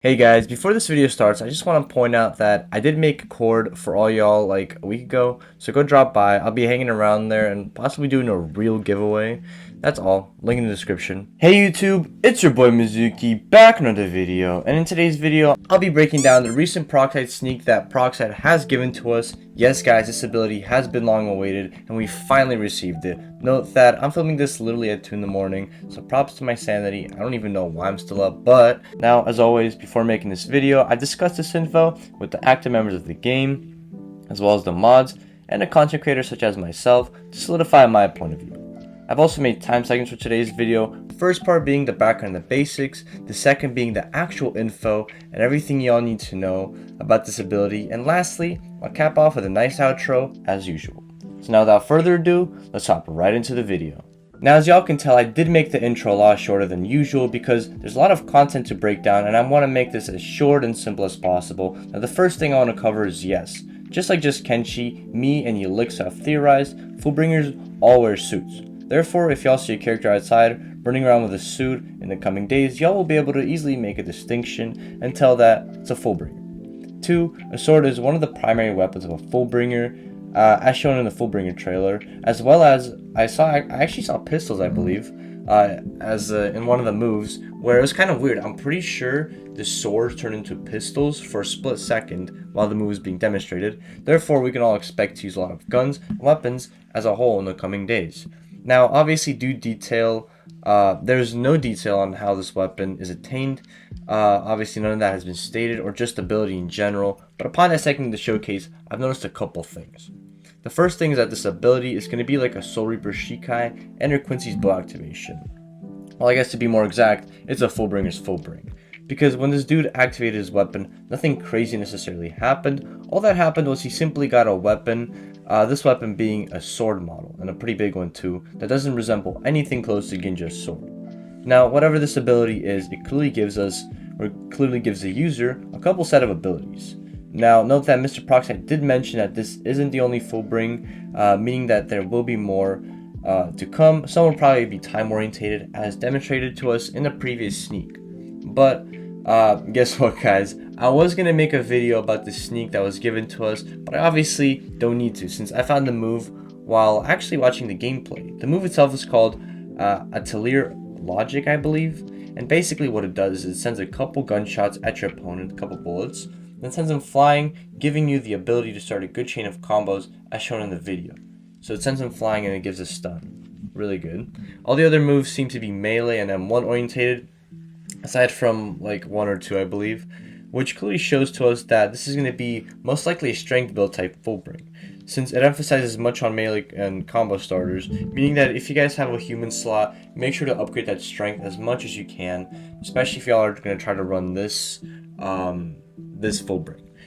Hey guys, before this video starts, I just want to point out that I did make a cord for all y'all like a week ago, so go drop by. I'll be hanging around there and possibly doing a real giveaway. That's all. Link in the description. Hey YouTube, it's your boy Mizuki back in another video, and in today's video, I'll be breaking down the recent Peroxide sneak that Peroxide has given to us. Yes guys, this ability has been long awaited, and we finally received it. Note that I'm filming this literally at 2 in the morning, so props to my sanity. I don't even know why I'm still up, but now, as always, before making this video, I discussed this info with the active members of the game, as well as the mods, and a content creator such as myself to solidify my point of view. I've also made time segments for today's video, the first part being the background and the basics, the second being the actual info and everything y'all need to know about this ability, and lastly, I'll cap off with a nice outro as usual. So now without further ado, let's hop right into the video. Now as y'all can tell, I did make the intro a lot shorter than usual because there's a lot of content to break down and I want to make this as short and simple as possible. Now the first thing I want to cover is yes, just like just Kenshi, me and Elixir have theorized, Fullbringers all wear suits. Therefore, if y'all see a character outside running around with a suit in the coming days, y'all will be able to easily make a distinction and tell that it's a Fullbringer. 2. A sword is one of the primary weapons of a Fullbringer, as shown in the Fullbringer trailer, as well as I actually saw pistols, I believe, in one of the moves, where it was kind of weird. I'm pretty sure the swords turn into pistols for a split second while the move is being demonstrated. Therefore, we can all expect to use a lot of guns and weapons as a whole in the coming days. Now, obviously, there's no detail on how this weapon is attained. Obviously, none of that has been stated, or just ability in general. But upon dissecting the showcase, I've noticed a couple things. The first thing is that this ability is going to be like a Soul Reaper Shikai and or Quincy's Bow activation. Well, I guess to be more exact, it's a Fullbringer's Fullbring. Because when this dude activated his weapon, nothing crazy necessarily happened. All that happened was he simply got a weapon, this weapon being a sword model, and a pretty big one too, that doesn't resemble anything close to Ginja's sword. Now, whatever this ability is, it clearly gives the user a couple set of abilities. Now, note that Mr. Peroxide did mention that this isn't the only Fullbring, meaning that there will be more to come. Some will probably be time orientated, as demonstrated to us in the previous sneak. But guess what, guys? I was gonna make a video about the sneak that was given to us, but I obviously don't need to since I found the move while actually watching the gameplay. The move itself is called Atelier Logic, I believe, and basically what it does is it sends a couple gunshots at your opponent, a couple bullets, then sends them flying, giving you the ability to start a good chain of combos as shown in the video. So it sends them flying and it gives a stun. Really good. All the other moves seem to be melee and M1 orientated, aside from like 1 or 2, I believe, which clearly shows to us that this is going to be most likely a strength build type Fullbring, since it emphasizes much on melee and combo starters, meaning that if you guys have a human slot, make sure to upgrade that strength as much as you can, especially if y'all are going to try to run this Fullbring.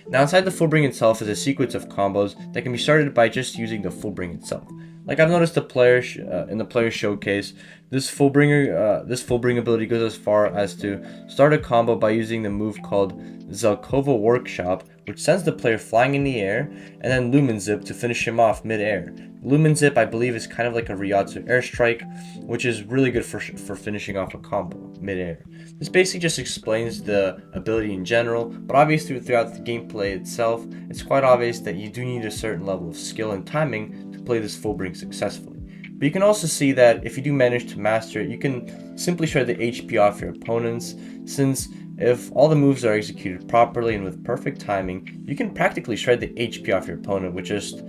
Now inside the Fullbring itself is a sequence of combos that can be started by just using the Fullbring itself. Like I've noticed in the player showcase, this Fullbring ability goes as far as to start a combo by using the move called Zelkova Workshop, which sends the player flying in the air, and then Lumen Zip to finish him off mid-air. Lumen Zip, I believe, is kind of like a Ryatsu airstrike, which is really good for finishing off a combo mid-air. This basically just explains the ability in general, but obviously throughout the gameplay itself, it's quite obvious that you do need a certain level of skill and timing to play this Fullbring successfully. But you can also see that if you do manage to master it, you can simply shred the HP off your opponents, since if all the moves are executed properly and with perfect timing, you can practically shred the HP off your opponent, which just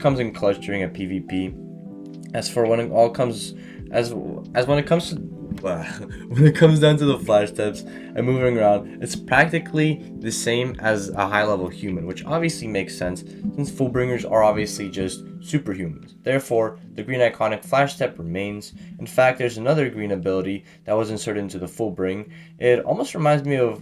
comes in clutch during a PvP. As for when it all comes, when it comes down to the flash steps and moving around, it's practically the same as a high-level human, which obviously makes sense since Fullbringers are obviously just superhumans. Therefore, the green iconic flash step remains. In fact, there's another green ability that was inserted into the Fullbring. It almost reminds me of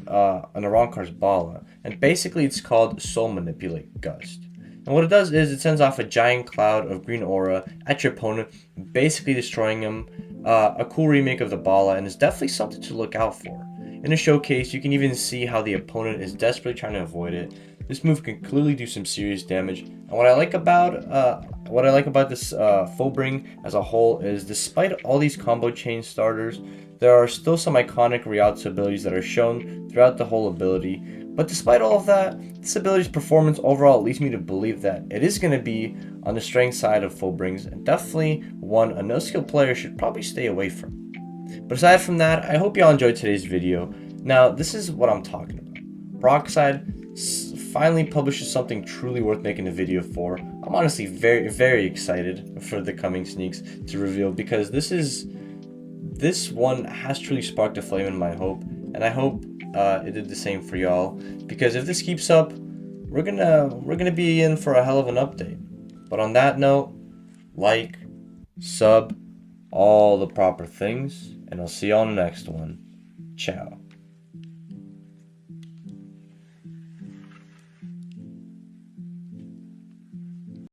an Arankar's Bala, and basically it's called Soul Manipulate Gust. And what it does is it sends off a giant cloud of green aura at your opponent, basically destroying him. A cool remake of the Bala, and is definitely something to look out for. In the showcase, you can even see how the opponent is desperately trying to avoid it. This move can clearly do some serious damage, and what I like about this Fullbring as a whole is, despite all these combo chain starters, There are still some iconic Rialto abilities that are shown throughout the whole ability, but despite all of that, this ability's performance overall leads me to believe that it is going to be on the strength side of Fullbrings, and definitely one a no-skill player should probably stay away from. But aside from that, I hope y'all enjoyed today's video. Now, this is what I'm talking about. Peroxide finally publishes something truly worth making a video for. I'm honestly very excited for the coming sneaks to reveal, because this one has truly sparked a flame in my hope, and I hope it did the same for y'all, because if this keeps up, we're gonna be in for a hell of an update. But on that note, like, sub, all the proper things, and I'll see y'all on the next one. Ciao.